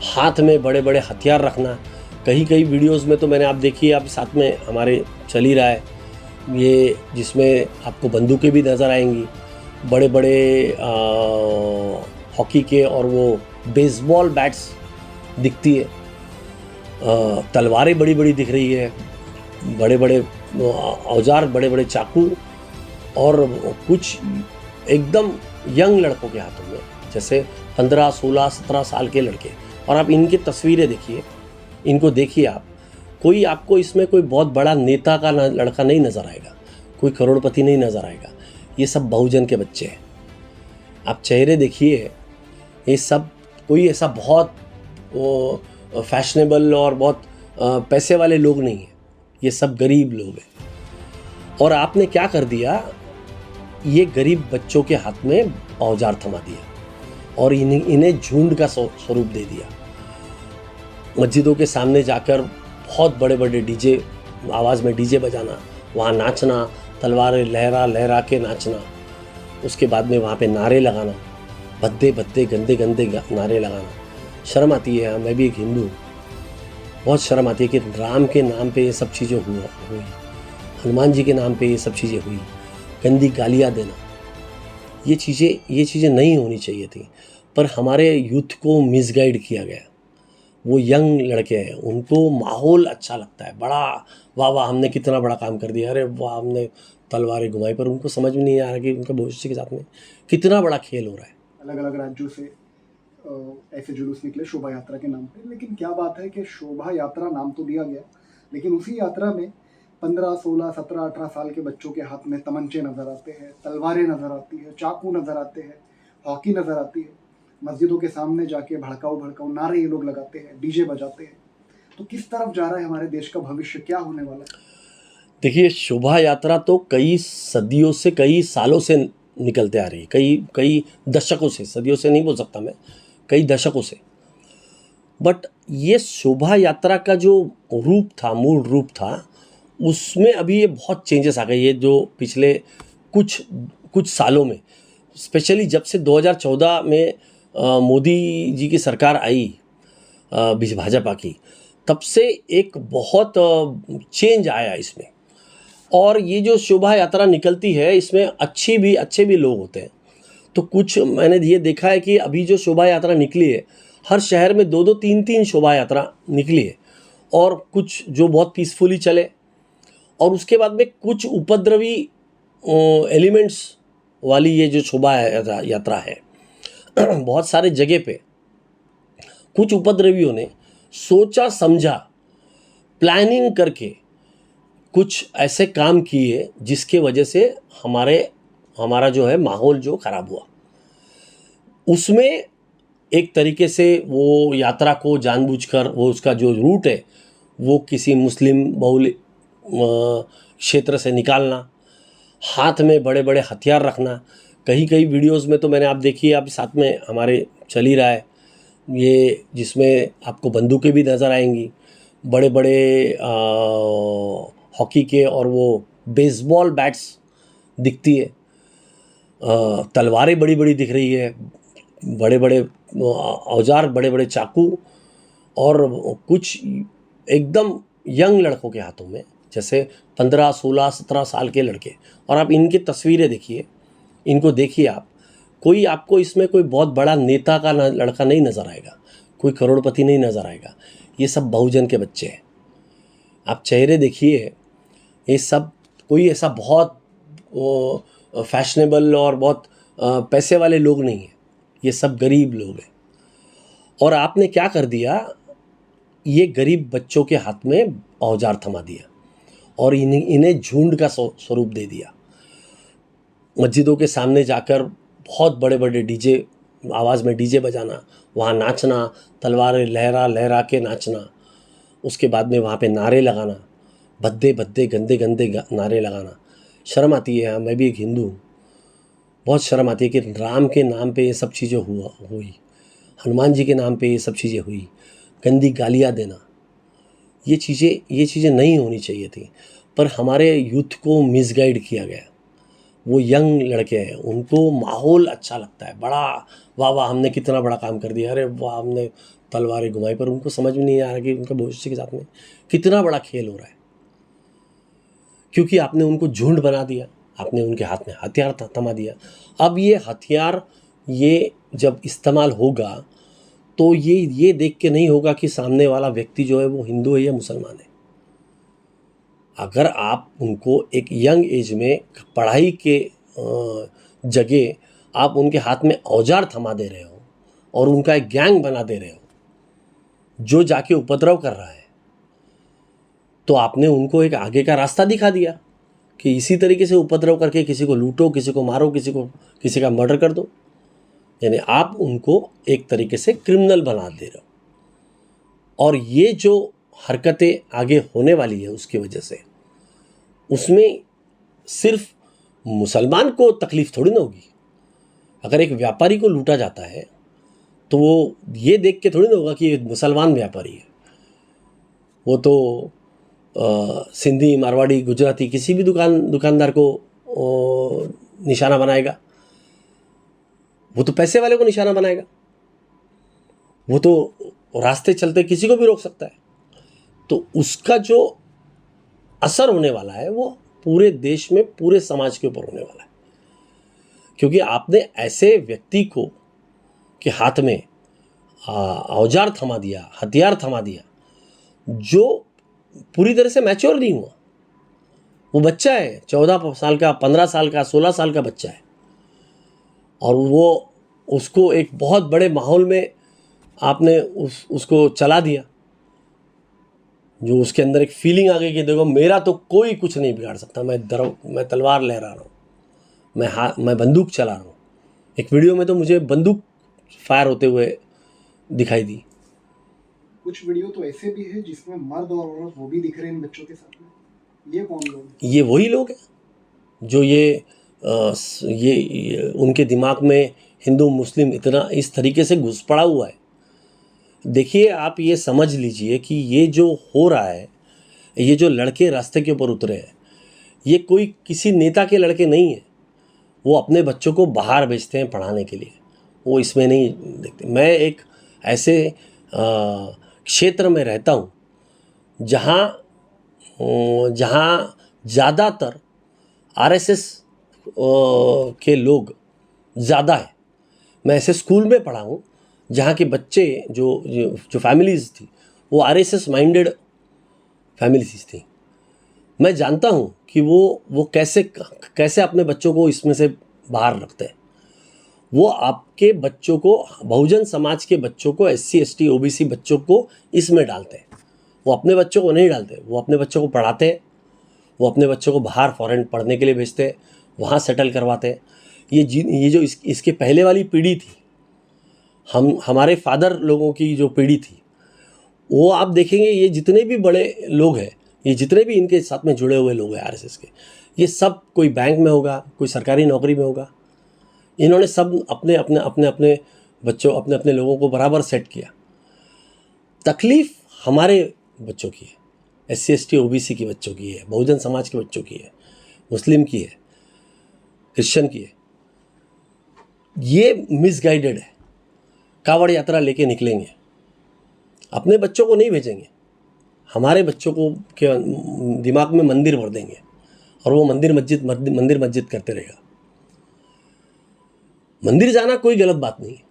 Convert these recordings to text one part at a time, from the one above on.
हाथ में बड़े बड़े हथियार रखना। कहीं कहीं वीडियोस में तो मैंने आप देखी है, आप साथ में हमारे चल ही रहा है ये, जिसमें आपको बंदूकें भी नज़र आएंगी, बड़े बड़े हॉकी के और वो बेसबॉल बैट्स दिखती है, तलवारें बड़ी बड़ी दिख रही है, बड़े बड़े औजार, बड़े बड़े चाकू, और कुछ एकदम यंग लड़कों के हाथों में, जैसे 15, 16, 17 साल के लड़के। और आप इनकी तस्वीरें देखिए, इनको देखिए आप, कोई आपको इसमें कोई बहुत बड़ा नेता का लड़का नहीं नज़र आएगा, कोई करोड़पति नहीं नज़र आएगा। ये सब बहुजन के बच्चे हैं। आप चेहरे देखिए, ये सब कोई ऐसा बहुत फैशनेबल और बहुत पैसे वाले लोग नहीं हैं, ये सब गरीब लोग हैं। और आपने क्या कर दिया, ये गरीब बच्चों के हाथ में औजार थमा दिया और इन्हें झुंड का स्वरूप दे दिया। मस्जिदों के सामने जाकर बहुत बड़े बड़े डीजे, आवाज़ में डीजे बजाना, वहाँ नाचना, तलवारें लहरा लहरा के नाचना, उसके बाद में वहाँ पे नारे लगाना, भद्दे भद्दे गंदे गंदे नारे लगाना। शर्म आती है। मैं भी एक हिंदू हूँ, बहुत शर्म आती है कि राम के नाम पे ये सब चीज़ें हुई, हनुमान जी के नाम पे ये सब चीज़ें हुई, गंदी गालियाँ देना, ये चीज़ें नहीं होनी चाहिए थी। पर हमारे यूथ को मिसगाइड किया गया। वो यंग लड़के हैं, उनको माहौल अच्छा लगता है, बड़ा वाह वाह हमने कितना बड़ा काम कर दिया, अरे वाह हमने तलवारें घुमाई, पर उनको समझ में नहीं आ रहा कि उनका भविष्य के साथ में कितना बड़ा खेल हो रहा है। अलग अलग राज्यों से ऐसे जुलूस निकले शोभा यात्रा के नाम पे, लेकिन क्या बात है कि शोभा यात्रा नाम तो दिया गया, लेकिन उसी यात्रा में 15, 16, 17, 18 साल के बच्चों के हाथ में तमंचे नजर आते हैं, तलवारें नजर आती है, चाकू नजर आते हैं, हॉकी नजर आती है। मस्जिदों के सामने जाके भड़काऊ भड़काऊ नारे ये लोग लगाते हैं, डीजे बजाते हैं। तो किस तरफ जा रहा है हमारे देश का भविष्य, क्या होने वाला है? देखिए, शोभा यात्रा तो कई सदियों से, कई सालों से निकलते आ रही है, कई दशकों से, सदियों से नहीं बोल सकता मैं, कई दशकों से। बट ये शोभा यात्रा का जो रूप था, मूल रूप था, उसमें अभी ये बहुत चेंजेस आ गए। ये जो पिछले कुछ सालों में, स्पेशली जब से 2014 में मोदी जी की सरकार आई, भाजपा की, तब से एक बहुत चेंज आया इसमें। और ये जो शोभा यात्रा निकलती है, इसमें अच्छे भी लोग होते हैं। तो कुछ मैंने ये देखा है कि अभी जो शोभा यात्रा निकली है, हर शहर में 2-2, 3-3 शोभा यात्रा निकली है, और कुछ जो बहुत पीसफुली चले, और उसके बाद में कुछ उपद्रवी एलिमेंट्स वाली ये जो शोभा यात्रा है, बहुत सारे जगह पे कुछ उपद्रवियों ने सोचा समझा, प्लानिंग करके कुछ ऐसे काम किए जिसके वजह से हमारा जो है माहौल जो खराब हुआ। उसमें एक तरीके से वो यात्रा को जानबूझकर, वो उसका जो रूट है वो किसी मुस्लिम बहुल क्षेत्र से निकालना, हाथ में बड़े बड़े हथियार रखना। कहीं कहीं वीडियोस में तो मैंने आप देखी है, आप साथ में हमारे चल ही रहा है ये, जिसमें आपको बंदूकें भी नज़र आएंगी, बड़े बड़े हॉकी के और वो बेसबॉल बैट्स दिखती है, तलवारें बड़ी बड़ी दिख रही है, बड़े बड़े औजार, बड़े बड़े चाकू, और कुछ एकदम यंग लड़कों के हाथों में, जैसे 15, 16, 17 साल के लड़के। और आप इनकी तस्वीरें देखिए, इनको देखिए आप, कोई आपको इसमें कोई बहुत बड़ा नेता का लड़का नहीं नज़र आएगा, कोई करोड़पति नहीं नज़र आएगा। ये सब बहुजन के बच्चे हैं। आप चेहरे देखिए, ये सब कोई ऐसा बहुत फैशनेबल और बहुत पैसे वाले लोग नहीं हैं, ये सब गरीब लोग हैं। और आपने क्या कर दिया, ये गरीब बच्चों के हाथ में औजार थमा दिया और इन्हें झुंड का स्वरूप दे दिया। मस्जिदों के सामने जाकर बहुत बड़े बड़े डीजे, आवाज़ में डीजे बजाना, वहाँ नाचना, तलवारें लहरा लहरा के नाचना, उसके बाद में वहाँ पे नारे लगाना, भद्दे भद्दे गंदे गंदे नारे लगाना। शर्म आती है। मैं भी एक हिंदू हूँ, बहुत शर्म आती है कि राम के नाम पे ये सब चीज़ें हुई, हनुमान जी के नाम पे ये सब चीज़ें हुई, गंदी गालियाँ देना, ये चीज़ें नहीं होनी चाहिए थी। पर हमारे यूथ को मिसगाइड किया गया। वो यंग लड़के हैं, उनको माहौल अच्छा लगता है, बड़ा वाह वाह हमने कितना बड़ा काम कर दिया, अरे वाह हमने तलवारें घुमाई, पर उनको समझ में नहीं आ रहा कि उनका भविष्य के साथ में कितना बड़ा खेल हो रहा है, क्योंकि आपने उनको झुंड बना दिया, आपने उनके हाथ में हथियार थमा दिया। अब ये हथियार ये जब इस्तेमाल होगा तो ये देख के नहीं होगा कि सामने वाला व्यक्ति जो है वो हिंदू है या मुसलमान है। अगर आप उनको एक यंग एज में पढ़ाई के जगह आप उनके हाथ में औजार थमा दे रहे हो और उनका एक गैंग बना दे रहे हो जो जाके उपद्रव कर रहा है, तो आपने उनको एक आगे का रास्ता दिखा दिया कि इसी तरीके से उपद्रव करके किसी को लूटो, किसी को मारो, किसी का मर्डर कर दो। यानी आप उनको एक तरीके से क्रिमिनल बना दे रहे हो। और ये जो हरकतें आगे होने वाली है उसकी वजह से, उसमें सिर्फ मुसलमान को तकलीफ थोड़ी ना होगी। अगर एक व्यापारी को लूटा जाता है तो वो ये देख के थोड़ी ना होगा कि ये मुसलमान व्यापारी है, वो तो सिंधी, मारवाड़ी, गुजराती किसी भी दुकानदार को निशाना बनाएगा, वो तो पैसे वाले को निशाना बनाएगा, वो तो रास्ते चलते किसी को भी रोक सकता है। तो उसका जो असर होने वाला है वो पूरे देश में, पूरे समाज के ऊपर होने वाला है, क्योंकि आपने ऐसे व्यक्ति को के हाथ में औजार थमा दिया, हथियार थमा दिया, जो पूरी तरह से मैच्योर नहीं हुआ। वो बच्चा है, 14 साल का, 15 साल का, 16 साल का बच्चा है, और वो उसको एक बहुत बड़े माहौल में आपने उसको चला दिया, जो उसके अंदर एक फीलिंग आ गई कि देखो मेरा तो कोई कुछ नहीं बिगाड़ सकता, मैं तलवार लहरा रहा हूँ, मैं बंदूक चला रहा हूँ। एक वीडियो में तो मुझे बंदूक फायर होते हुए दिखाई दी। कुछ वीडियो तो ऐसे भी है जिसमें मर्द और औरत वो भी दिख रहे हैं बच्चों के साथ में। ये कौन लोग? ये वही लोग हैं जो ये उनके दिमाग में हिंदू मुस्लिम इतना इस तरीके से घुस पड़ा हुआ है। देखिए, आप ये समझ लीजिए कि ये जो हो रहा है, ये जो लड़के रास्ते के ऊपर उतरे हैं, ये कोई किसी नेता के लड़के नहीं हैं। वो अपने बच्चों को बाहर भेजते हैं पढ़ाने के लिए, वो इसमें नहीं देखते। मैं एक ऐसे क्षेत्र में रहता हूँ जहाँ ज़्यादातर आरएसएस के लोग ज़्यादा है। मैं ऐसे स्कूल में पढ़ा हूँ जहाँ के बच्चे जो फैमिलीज़ थी वो आरएसएस माइंडेड फैमिलीज़ थी। मैं जानता हूँ कि वो कैसे अपने बच्चों को इसमें से बाहर रखते हैं। वो आपके बच्चों को, बहुजन समाज के बच्चों को, SC ST OBC बच्चों को इसमें डालते हैं। वो अपने बच्चों को नहीं डालते, वो अपने बच्चों को पढ़ाते हैं, वो अपने बच्चों को बाहर फॉरेन पढ़ने के लिए भेजते हैं, वहाँ सेटल करवाते हैं। ये जो इसके पहले वाली पीढ़ी थी, हमारे फादर लोगों की जो पीढ़ी थी, वो आप देखेंगे ये जितने भी बड़े लोग हैं, ये जितने भी इनके साथ में जुड़े हुए लोग हैं आरएसएस के, ये सब कोई बैंक में होगा, कोई सरकारी नौकरी में होगा। इन्होंने सब अपने बच्चों, अपने लोगों को बराबर सेट किया। तकलीफ़ हमारे बच्चों की है, SC ST OBC के बच्चों की है, बहुजन समाज के बच्चों की है, मुस्लिम की है, क्रिश्चियन की है। ये मिसगाइडेड है। कावड़ यात्रा लेके निकलेंगे, अपने बच्चों को नहीं भेजेंगे, हमारे बच्चों को के दिमाग में मंदिर भर देंगे और वो मंदिर मस्जिद करते रहेगा। मंदिर जाना कोई गलत बात नहीं है,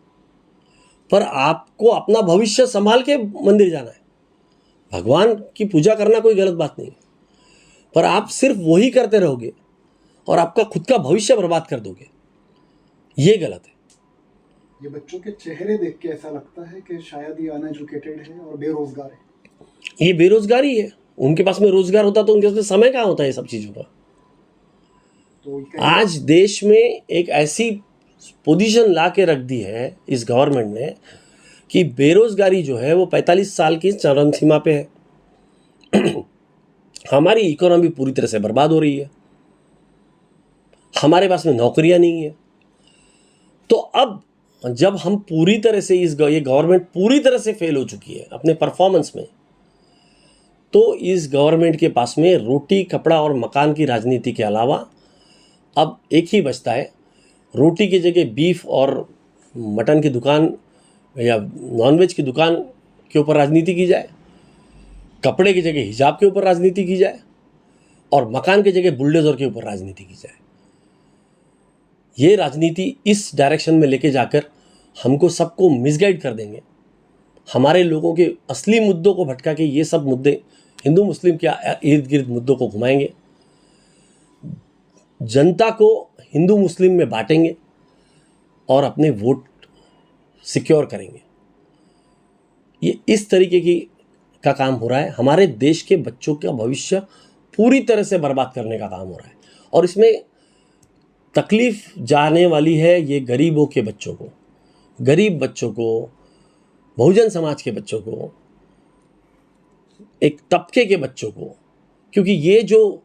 पर आपको अपना भविष्य संभाल के मंदिर जाना है। भगवान की पूजा करना कोई गलत बात नहीं है, पर आप सिर्फ वही करते रहोगे और आपका खुद का भविष्य बर्बाद कर दोगे, ये गलत है। ये बच्चों के चेहरे देख के ऐसा लगता है कि शायद ये अनएजुकेटेड है और बेरोजगार है। ये बेरोजगारी है। उनके पास में रोजगार होता तो उनके पास में समय कहाँ होता है ये सब चीज़ों का। तो आज देश में एक ऐसी पोजीशन ला के रख दी है इस गवर्नमेंट ने कि बेरोजगारी जो है वो 45 साल की चरम सीमा पे है। हमारी इकोनॉमी पूरी तरह से बर्बाद हो रही है, हमारे पास में नौकरियां नहीं है। तो अब जब हम पूरी तरह से ये गवर्नमेंट पूरी तरह से फेल हो चुकी है अपने परफॉर्मेंस में, तो इस गवर्नमेंट के पास में रोटी, कपड़ा और मकान की राजनीति के अलावा अब एक ही बचता है। रोटी की जगह बीफ और मटन की दुकान या नॉनवेज की दुकान के ऊपर राजनीति की जाए, कपड़े की जगह हिजाब के ऊपर राजनीति की जाए, और मकान की जगह बुलडोजर के ऊपर राजनीति की जाए। ये राजनीति इस डायरेक्शन में लेके जाकर हमको सबको मिसगाइड कर देंगे, हमारे लोगों के असली मुद्दों को भटका के ये सब मुद्दे हिंदू मुस्लिम के इर्द गिर्द मुद्दों को घुमाएंगे, जनता को हिंदू मुस्लिम में बांटेंगे और अपने वोट सिक्योर करेंगे। ये इस तरीके का काम हो रहा है। हमारे देश के बच्चों का भविष्य पूरी तरह से बर्बाद करने का काम हो रहा है, और इसमें तकलीफ जाने वाली है ये गरीबों के बच्चों को, गरीब बच्चों को, बहुजन समाज के बच्चों को, एक तबके के बच्चों को, क्योंकि ये जो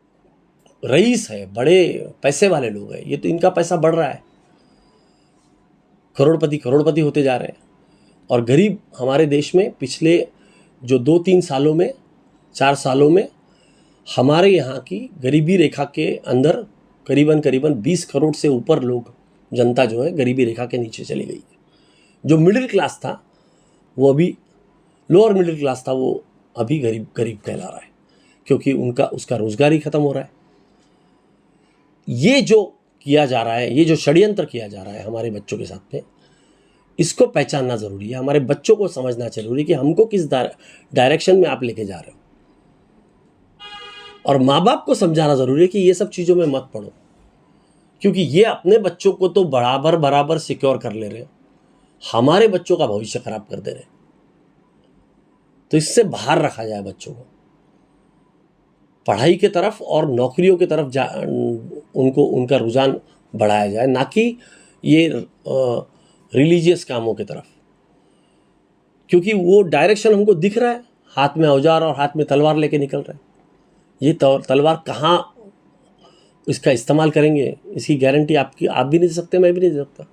रईस है, बड़े पैसे वाले लोग हैं, ये तो इनका पैसा बढ़ रहा है, करोड़पति होते जा रहे हैं, और गरीब हमारे देश में पिछले जो 2-3 सालों में, 4 सालों में हमारे यहाँ की गरीबी रेखा के अंदर करीबन 20 करोड़ से ऊपर लोग, जनता जो है गरीबी रेखा के नीचे चली गई है। जो मिडिल क्लास था वो अभी, लोअर मिडिल क्लास था वो अभी गरीब कहला रहा है, क्योंकि उसका रोजगार ही खत्म हो रहा है। ये जो किया जा रहा है, ये जो षड्यंत्र किया जा रहा है हमारे बच्चों के साथ में, इसको पहचानना ज़रूरी है। हमारे बच्चों को समझना जरूरी है कि हमको किस डायरेक्शन में आप लेके जा रहे हो, और माँ बाप को समझाना ज़रूरी है कि ये सब चीज़ों में मत पड़ो, क्योंकि ये अपने बच्चों को तो बराबर सिक्योर कर ले रहे हैं, हमारे बच्चों का भविष्य खराब कर दे रहे हैं। तो इससे बाहर रखा जाए बच्चों को, पढ़ाई के तरफ और नौकरियों की तरफ उनका रुझान बढ़ाया जाए, ना कि ये रिलीजियस कामों की तरफ, क्योंकि वो डायरेक्शन हमको दिख रहा है, हाथ में औजार और हाथ में तलवार लेके निकल रहे हैं। ये तलवार कहाँ इसका इस्तेमाल करेंगे, इसकी गारंटी आप भी नहीं दे सकते, मैं भी नहीं दे सकता।